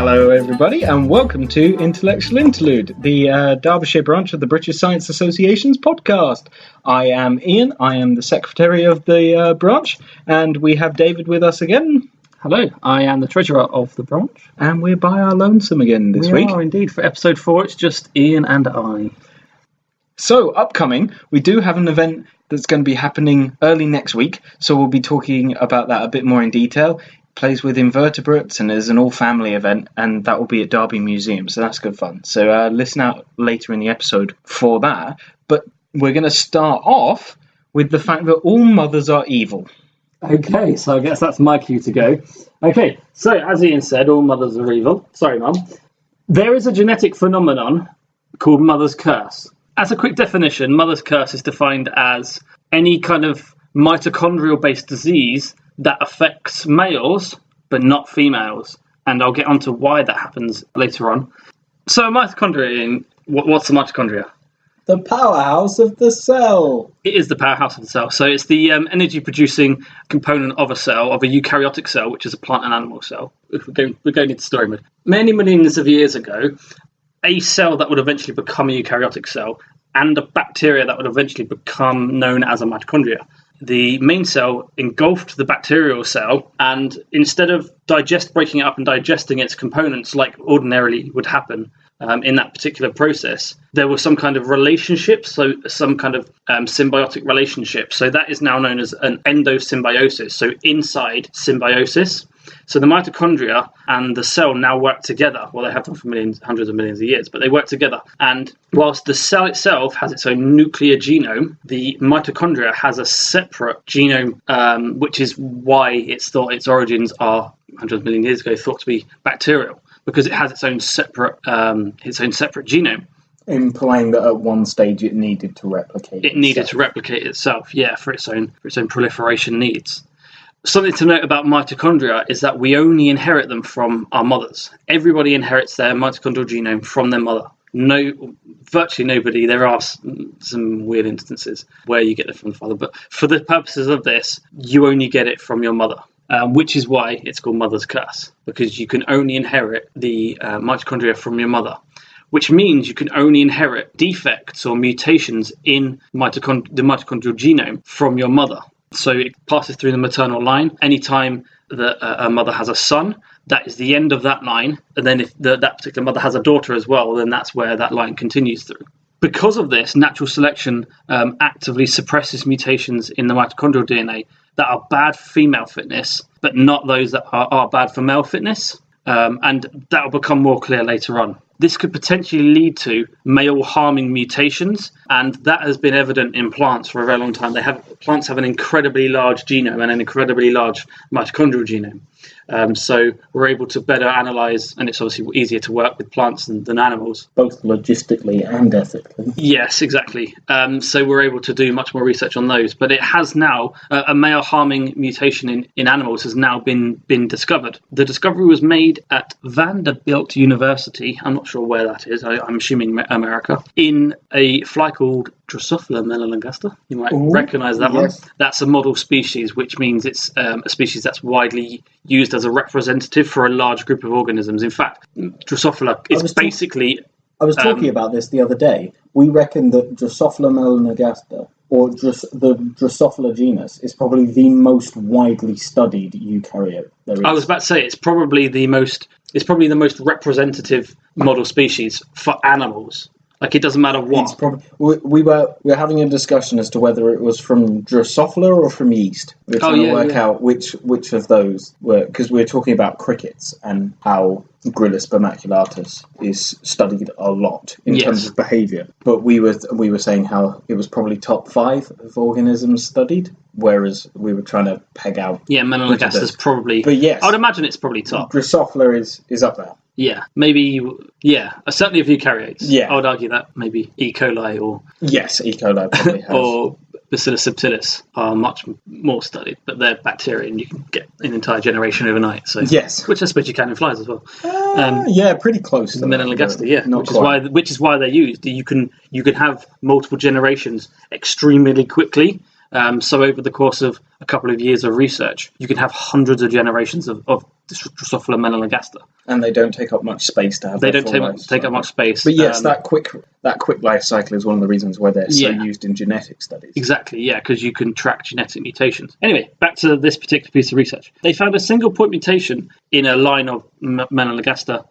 Hello everybody and welcome to Intellectual Interlude, the Derbyshire branch of the British Science Association's podcast. I am Ian, I am the secretary of the branch, and we have David with us again. Hello, I am the treasurer of the branch. And we're by our lonesome again this week. We are indeed. For episode 4, it's just Ian and I. So, upcoming, we do have an event that's going to be happening early next week, so we'll be talking about that a bit more in detail. Plays with Invertebrates and is an all-family event, and that will be at Derby Museum, so that's good fun. So listen out later in the episode for that. But we're going to start off with the fact that all mothers are evil. Okay, so I guess that's my cue to go. Okay, so as Ian said, all mothers are evil. Sorry, Mum. There is a genetic phenomenon called mother's curse. As a quick definition, mother's curse is defined as any kind of mitochondrial-based disease that affects males but not females, and I'll get onto why that happens later on. So mitochondria, what's the mitochondria? The powerhouse of the cell. It is the powerhouse of the cell. So it's the energy producing component of a cell, of a eukaryotic cell, which is a plant and animal cell. If we're going into story mode. Many millions of years ago, a cell that would eventually become a eukaryotic cell and a bacteria that would eventually become known as a mitochondria. The main cell engulfed the bacterial cell, and instead of breaking it up and digesting its components like ordinarily would happen in that particular process, there was some kind of relationship, so some kind of symbiotic relationship. So that is now known as an endosymbiosis, so inside symbiosis. So the mitochondria and the cell now work together. Well, they have done for hundreds of millions of years, but they work together. And whilst the cell itself has its own nuclear genome, the mitochondria has a separate genome, which is why it's thought its origins are hundreds of million years ago thought to be bacterial, because it has its own separate genome. Implying that at one stage it needed to replicate. It needed to replicate itself, yeah, for its own proliferation needs. Something to note about mitochondria is that we only inherit them from our mothers. Everybody inherits their mitochondrial genome from their mother. Virtually nobody. There are some weird instances where you get it from the father, but for the purposes of this, you only get it from your mother, which is why it's called mother's curse, because you can only inherit the mitochondria from your mother, which means you can only inherit defects or mutations in the mitochondrial genome from your mother. So it passes through the maternal line. Anytime that a mother has a son, that is the end of that line. And then if that particular mother has a daughter as well, then that's where that line continues through. Because of this, natural selection actively suppresses mutations in the mitochondrial DNA that are bad for female fitness, but not those that are bad for male fitness. And that will become more clear later on. This could potentially lead to male-harming mutations, and that has been evident in plants for a very long time. Plants have an incredibly large genome and an incredibly large mitochondrial genome. So we're able to better analyse, and it's obviously easier to work with plants than animals. Both logistically and ethically. Yes, exactly. So we're able to do much more research on those. But it has now, a male-harming mutation in animals has now been discovered. The discovery was made at Vanderbilt University. I'm not sure where that is. I'm assuming America. In a fly called Drosophila melanogaster. You might recognise that one. That's a model species, which means it's a species that's widely used as a representative for a large group of organisms. In fact, Drosophila is basically... I was talking about this the other day. We reckon that Drosophila melanogaster, or the Drosophila genus, is probably the most widely studied eukaryote there is. I was about to say it's probably the most representative model species for animals. Like, it doesn't matter what. We were having a discussion as to whether it was from Drosophila or from yeast. We were trying to work out which of those were, because we were talking about crickets and how Gryllus vermiculatus is studied a lot in terms of behaviour. But we were saying how it was probably top 5 of organisms studied, whereas we were trying to peg out. Yeah, melanogaster's probably. But yes, I would imagine it's probably top. Drosophila is up there. Yeah, maybe. Yeah, certainly of eukaryotes. Yeah, I would argue that maybe E. coli or E. coli probably has. or Bacillus subtilis are much more studied, but they're bacteria, and you can get an entire generation overnight. So yes, which I suppose you can in flies as well. Yeah, pretty close to melanogaster. Yeah, which is why they're used. You can have multiple generations extremely quickly. So over the course of a couple of years of research, you can have hundreds of generations of Drosophila melanogaster. And they don't take up much space to have. They don't take up much space. But yes, that quick life cycle is one of the reasons why they're so used in genetic studies. Exactly, yeah, because you can track genetic mutations. Anyway, back to this particular piece of research. They found a single point mutation in a line of melanogaster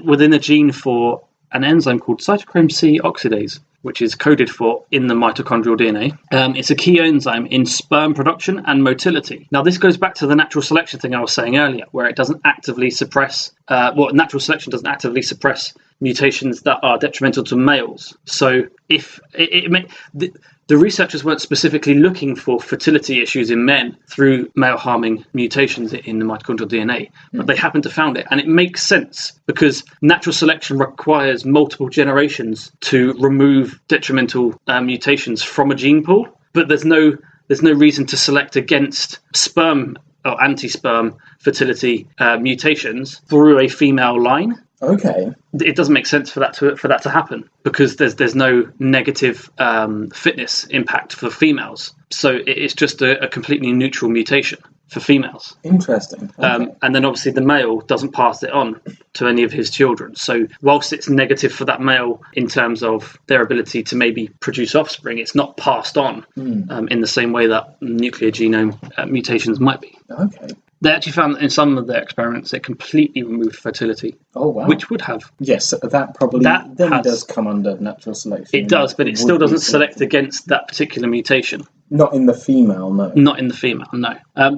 within a gene for an enzyme called cytochrome C oxidase, which is coded for in the mitochondrial DNA. It's a key enzyme in sperm production and motility. Now, this goes back to the natural selection thing I was saying earlier, where it doesn't actively suppress, natural selection doesn't actively suppress mutations that are detrimental to males. So if the researchers weren't specifically looking for fertility issues in men through male-harming mutations in the mitochondrial DNA, but they happened to found it. And it makes sense because natural selection requires multiple generations to remove detrimental mutations from a gene pool. But there's no reason to select against sperm or anti-sperm fertility mutations through a female line. Okay. It doesn't make sense for that to happen because there's no negative fitness impact for females. So it's just a completely neutral mutation for females. Interesting. Okay. And then obviously the male doesn't pass it on to any of his children. So whilst it's negative for that male in terms of their ability to maybe produce offspring, it's not passed on in the same way that nuclear genome mutations might be. Okay. They actually found that in some of their experiments it completely removed fertility. Oh, wow. Which would have. Yes, that probably does come under natural selection. It does, but it still doesn't select against that particular mutation. Not in the female, no. Not in the female, no. I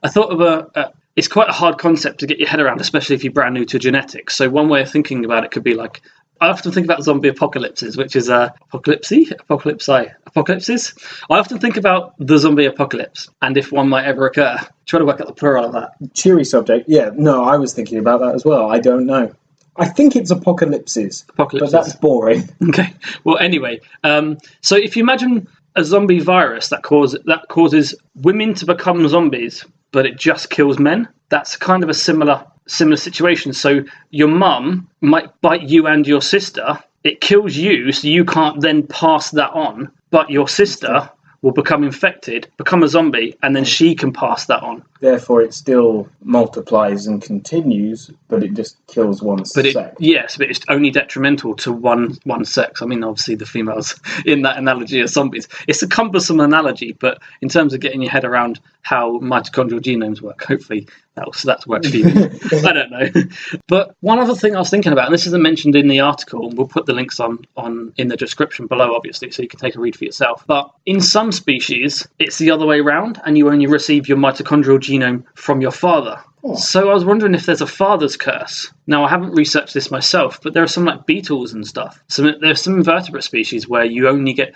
thought of it's quite a hard concept to get your head around, especially if you're brand new to genetics. So one way of thinking about it could be like, I often think about zombie apocalypses, which is apocalypses. I often think about the zombie apocalypse and if one might ever occur. Try to work out the plural of that. Cheery subject. Yeah, no, I was thinking about that as well. I don't know. I think it's apocalypses. But that's boring. Okay. Well, anyway, so if you imagine a zombie virus that causes women to become zombies, but it just kills men, that's kind of a similar situation. So your mum might bite you and your sister. It kills you, so you can't then pass that on. But your sister will become infected, become a zombie, and then she can pass that on. Therefore, it still multiplies and continues, but it just kills one sex. Yes, but it's only detrimental to one sex. I mean, obviously, the females in that analogy are zombies. It's a cumbersome analogy, but in terms of getting your head around how mitochondrial genomes work, hopefully that's worked for you. I don't know. But one other thing I was thinking about, and this isn't mentioned in the article, and we'll put the links on in the description below, obviously, so you can take a read for yourself. But in some species, it's the other way around, and you only receive your mitochondrial genome from your father. Oh. So I was wondering if there's a father's curse. Now, I haven't researched this myself, but there are some like beetles and stuff. So there's some invertebrate species where you only get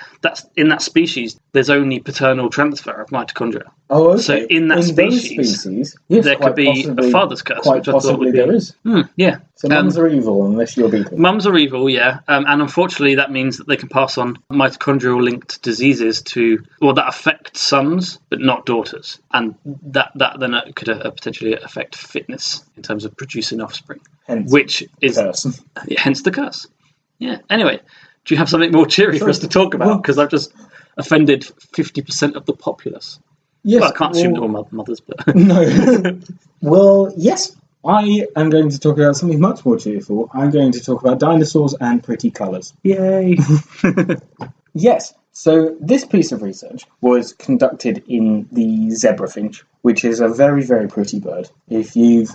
in that species, there's only paternal transfer of mitochondria. Oh, okay. So in that species yes, there could be a father's curse. Quite possibly there is. Yeah. So mums are evil unless you're beetle. Mums are evil, yeah. And unfortunately, that means that they can pass on mitochondrial-linked diseases that affect sons, but not daughters. And that then could potentially affect fitness in terms of producing offspring. Hence the curse. Yeah. Anyway, do you have something more cheery for us to talk about? Because I've just offended 50% of the populace. Yes. Well, I can't assume they're all mothers, but no. Well, yes. I am going to talk about something much more cheerful. I'm going to talk about dinosaurs and pretty colours. Yay! Yes. So this piece of research was conducted in the zebrafinch, which is a very, very pretty bird. If you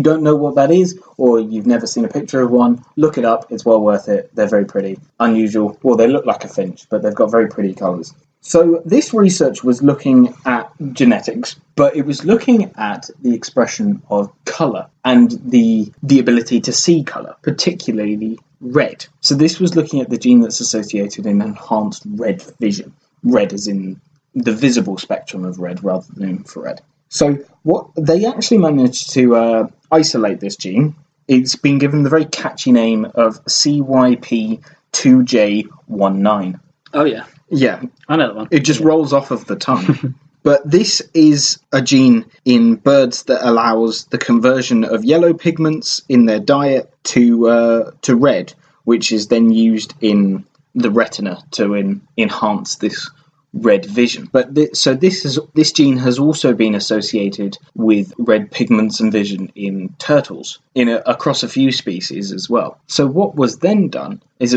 don't know what that is, or you've never seen a picture of one, look it up. It's well worth it. They're very pretty. Unusual. Well, they look like a finch, but they've got very pretty colours. So this research was looking at genetics, but it was looking at the expression of colour and the ability to see colour, particularly red. So this was looking at the gene that's associated in enhanced red vision. Red as in the visible spectrum of red rather than infrared. So what they actually managed to isolate this gene. It's been given the very catchy name of CYP2J19. Oh, yeah. Yeah. I know that one. It just rolls off of the tongue. But this is a gene in birds that allows the conversion of yellow pigments in their diet to red, which is then used in the retina to enhance this red vision. But this gene has also been associated with red pigments and vision in turtles, across a few species as well. So what was then done is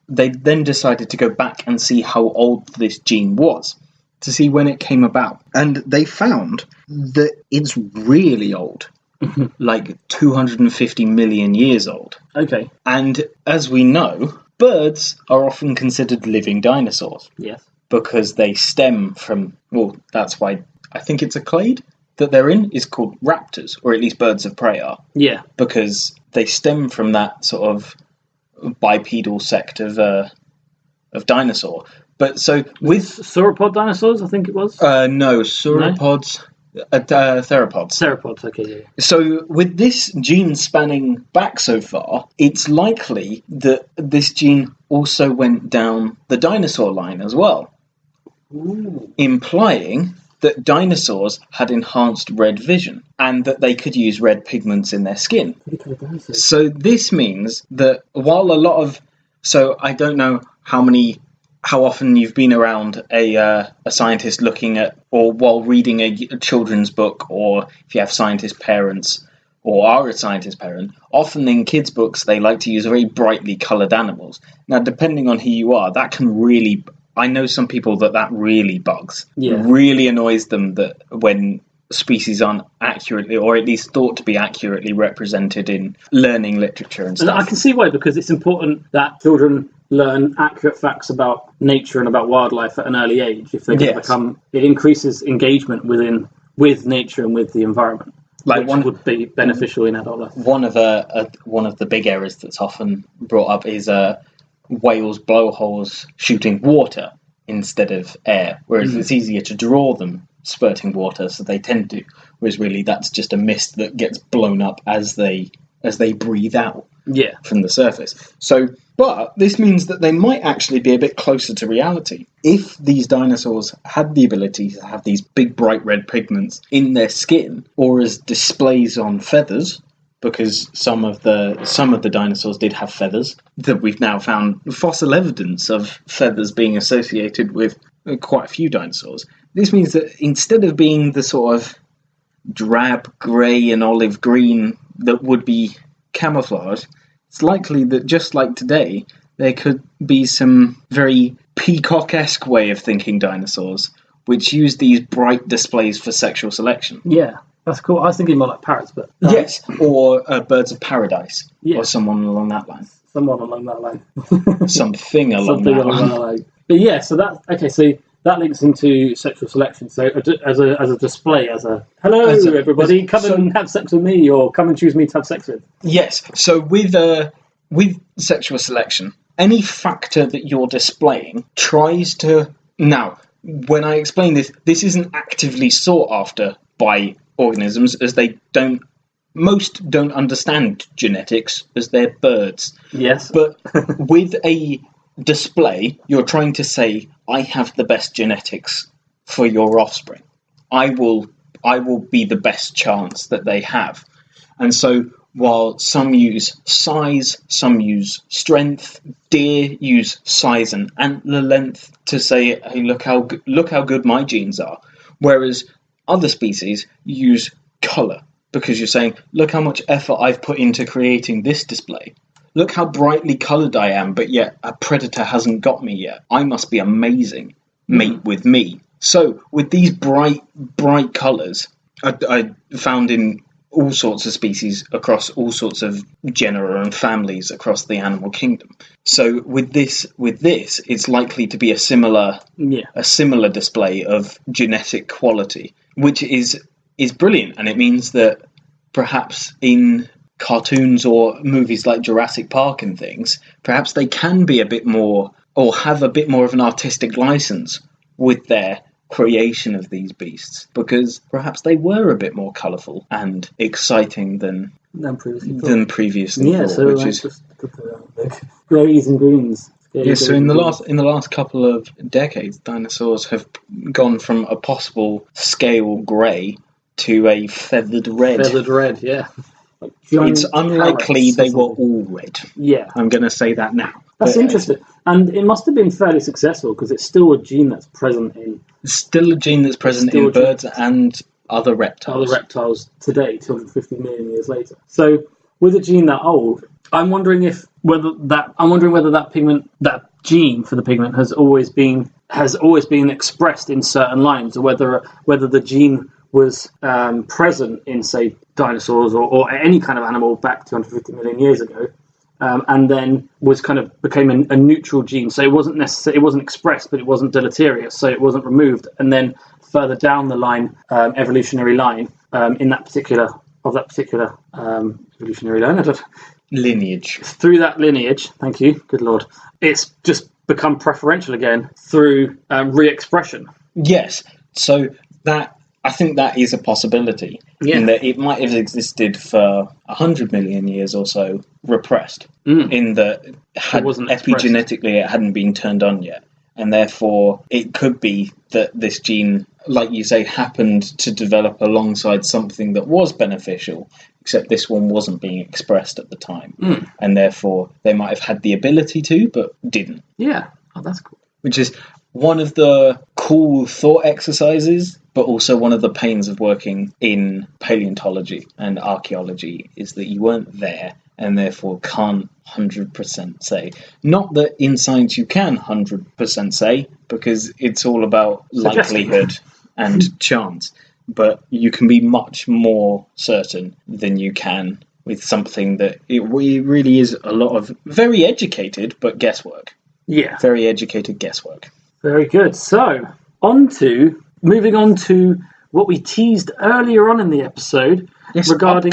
they then decided to go back and see how old this gene was, to see when it came about. And they found that it's really old, like 250 million years old. Okay. And as we know, birds are often considered living dinosaurs. Yes. Because they stem from, well, that's why I think it's a clade that they're in is called raptors, or at least birds of prey are. Yeah. Because they stem from that sort of bipedal sect of dinosaur. But so with sauropod dinosaurs, I think it was. No, sauropods. Theropods. Theropods, okay. Yeah. So with this gene spanning back so far, it's likely that this gene also went down the dinosaur line as well. Ooh. Implying that dinosaurs had enhanced red vision and that they could use red pigments in their skin. So this means that while a lot of... So I don't know how often you've been around a scientist looking at, or while reading a children's book, or if you have scientist parents or are a scientist parent, often in kids' books they like to use very brightly coloured animals. Now, depending on who you are, that can really... I know some people that really bugs. Yeah. It really annoys them that when species aren't accurately, or at least thought to be accurately represented in learning literature and stuff. And I can see why, because it's important that children learn accurate facts about nature and about wildlife at an early age. If they're going to become, it increases engagement with nature and with the environment, which would be beneficial in adult life. One of the big errors that's often brought up is whales' blowholes shooting water instead of air, whereas it's easier to draw them spurting water, so they tend to. Whereas really, that's just a mist that gets blown up as they breathe out. Yeah. From the surface. So, but this means that they might actually be a bit closer to reality. If these dinosaurs had the ability to have these big bright red pigments in their skin, or as displays on feathers, because some of the dinosaurs did have feathers, that we've now found fossil evidence of feathers being associated with quite a few dinosaurs. This means that instead of being the sort of drab grey and olive green that would be camouflage, it's likely that just like today, there could be some very peacock-esque way of thinking dinosaurs, which use these bright displays for sexual selection. Yeah, that's cool. I was thinking more like parrots, but... Yes, or birds of paradise, yeah. Or someone along that line. Someone along that line. Something along that line. But yeah, so that links into sexual selection. So as a display, hello everybody, come and have sex with me, or come and choose me to have sex with. Yes. So with sexual selection, any factor that you're displaying tries to... Now, when I explain this isn't actively sought after by organisms, as most don't understand genetics, as they're birds. Yes. But with a display, you're trying to say, I have the best genetics for your offspring. I will be the best chance that they have. And so while some use size, some use strength, deer use size and antler length to say, hey, look how good my genes are. Whereas other species use colour, because you're saying, look how much effort I've put into creating this display. Look how brightly coloured I am, but yet a predator hasn't got me yet. I must be amazing. Mate with me. So, with these bright colours, I found in all sorts of species across all sorts of genera and families across the animal kingdom. So, with this, it's likely to be a similar display of genetic quality, which is brilliant, and it means that perhaps in cartoons or movies like Jurassic Park and things, perhaps they can be a bit more, or have a bit more of an artistic license with their creation of these beasts, because perhaps they were a bit more colourful and exciting than previously yeah, thought, so which like is the greys and greens. Yeah, so in the last couple of decades, dinosaurs have gone from a possible scale grey to a feathered red. Feathered red, yeah. It's unlikely they were all red. Yeah. I'm going to say that now. That's interesting. And it must have been fairly successful because it's still a gene that's present in... It's still a gene that's present in birds and other reptiles. Other reptiles today, 250 million years later. So with a gene that old, I'm wondering whether that gene for the pigment has always been expressed in certain lines, or whether the gene was present in, say, dinosaurs or any kind of animal back 250 million years ago, and then became a neutral gene. So it wasn't expressed, but it wasn't deleterious, so it wasn't removed. And then further down the line, evolutionary line, in that particular evolutionary line, lineage. Through that lineage, thank you, good Lord, it's just become preferential again through re-expression. Yes, so that, I think that is a possibility, in that it might have existed for 100 million years or so, repressed, in that epigenetically it hadn't been turned on yet, and therefore it could be that this gene, like you say, happened to develop alongside something that was beneficial, except this one wasn't being expressed at the time, and therefore they might have had the ability to, but didn't. Yeah, oh, that's cool. Which is one of the cool thought exercises, but also one of the pains of working in paleontology and archaeology, is that you weren't there and therefore can't 100% say. Not that in science you can 100% say, because it's all about likelihood and chance, but you can be much more certain than you can with something that it really is a lot of very educated, but guesswork. Yeah. Very educated guesswork. Very good. So, moving on to what we teased earlier on in the episode, regarding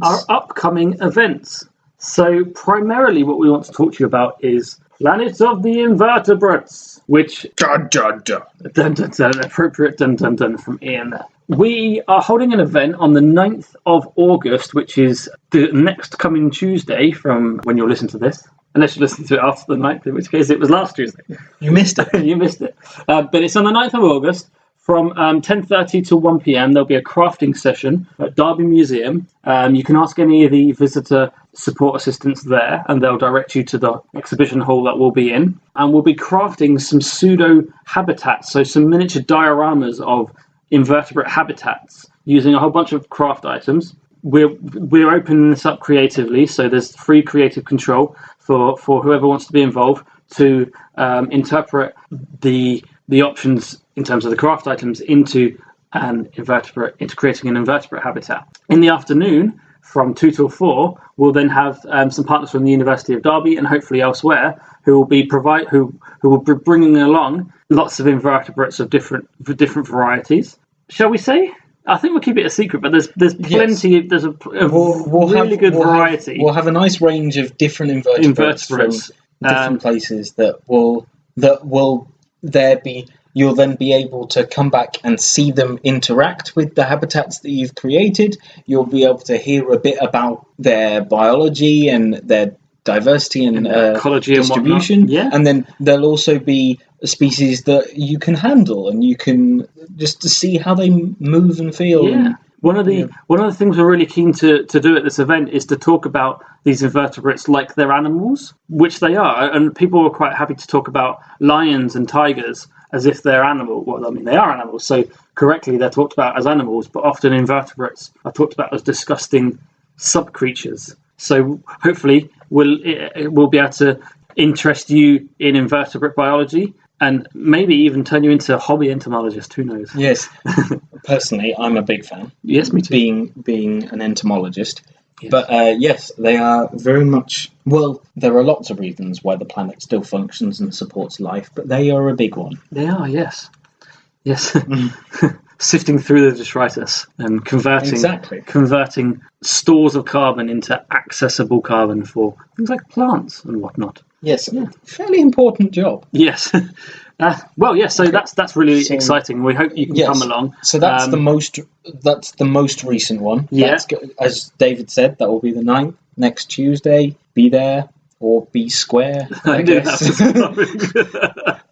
our upcoming events. So, primarily what we want to talk to you about is Planet of the Invertebrates, which... Dun, dun, dun. Dun, dun, dun, appropriate dun, dun, dun from Ian there. We are holding an event on the 9th of August, which is the next coming Tuesday from when you'll listen to this. Unless you listen to it after the 9th, in which case it was last Tuesday. You missed it. You missed it. But it's on the 9th of August from 10:30 to 1 p.m. There'll be a crafting session at Derby Museum. You can ask any of the visitor support assistants there, and they'll direct you to the exhibition hall that we'll be in. And we'll be crafting some pseudo-habitats, so some miniature dioramas of invertebrate habitats using a whole bunch of craft items. We're opening this up creatively, so there's free creative control for whoever wants to be involved to interpret the options in terms of the craft items into creating an invertebrate habitat. In the afternoon, from 2 till 4, we'll then have some partners from the University of Derby and hopefully elsewhere who will be bringing along lots of invertebrates of different varieties. Shall we say? I think we'll keep it a secret, but there's plenty. Yes. There's a really good variety. We'll have a nice range of different invertebrates from different places that will there be. You'll then be able to come back and see them interact with the habitats that you've created. You'll be able to hear a bit about their biology and their diversity and ecology distribution. And yeah. And then there'll also be species that you can handle, and you can just to see how they move and feel. Yeah. One of the things we're really keen to do at this event is to talk about these invertebrates like they're animals, which they are. And people are quite happy to talk about lions and tigers as if they're animal. Well, I mean, they are animals, so correctly they're talked about as animals, but often invertebrates are talked about as disgusting sub-creatures. So hopefully we'll be able to interest you in invertebrate biology and maybe even turn you into a hobby entomologist. Who knows? Yes. Personally, I'm a big fan. Yes, me too. Being an entomologist. Yes. But yes, they are very much... Well, there are lots of reasons why the planet still functions and supports life, but they are a big one. They are, yes. Yes. Sifting through the detritus and converting stores of carbon into accessible carbon for things like plants and whatnot. Yes, yeah. Fairly important job. Yes. Well, yes. So that's really exciting. We hope you can come along. So that's the most recent one. Yeah. As David said, that will be the 9th next Tuesday. Be there or be square. I guess.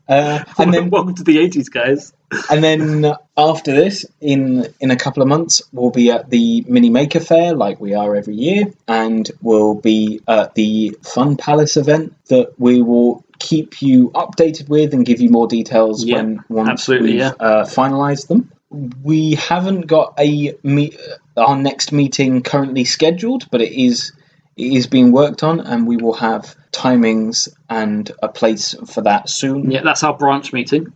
And then welcome to the 80s, guys. And then after this, in a couple of months, we'll be at the Mini Maker Fair, like we are every year, and we'll be at the Fun Palace event that we will keep you updated with and give you more details once we've finalised them. We haven't got our next meeting currently scheduled, but it is being worked on, and we will have timings and a place for that soon. Yeah, that's our branch meeting.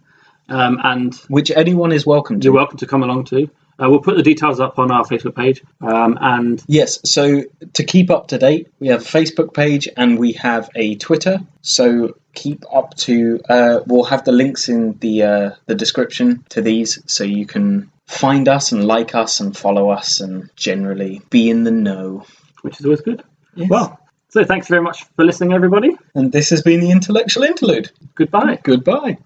And which anyone is welcome to. You're welcome to come along to. We'll put the details up on our Facebook page. And yes, so to keep up to date, we have a Facebook page and we have a Twitter. So keep up to. We'll have the links in the description to these, so you can find us and like us and follow us and generally be in the know, which is always good. Yes. Well, so thanks very much for listening, everybody. And this has been the Intellectual Interlude. Goodbye. Goodbye.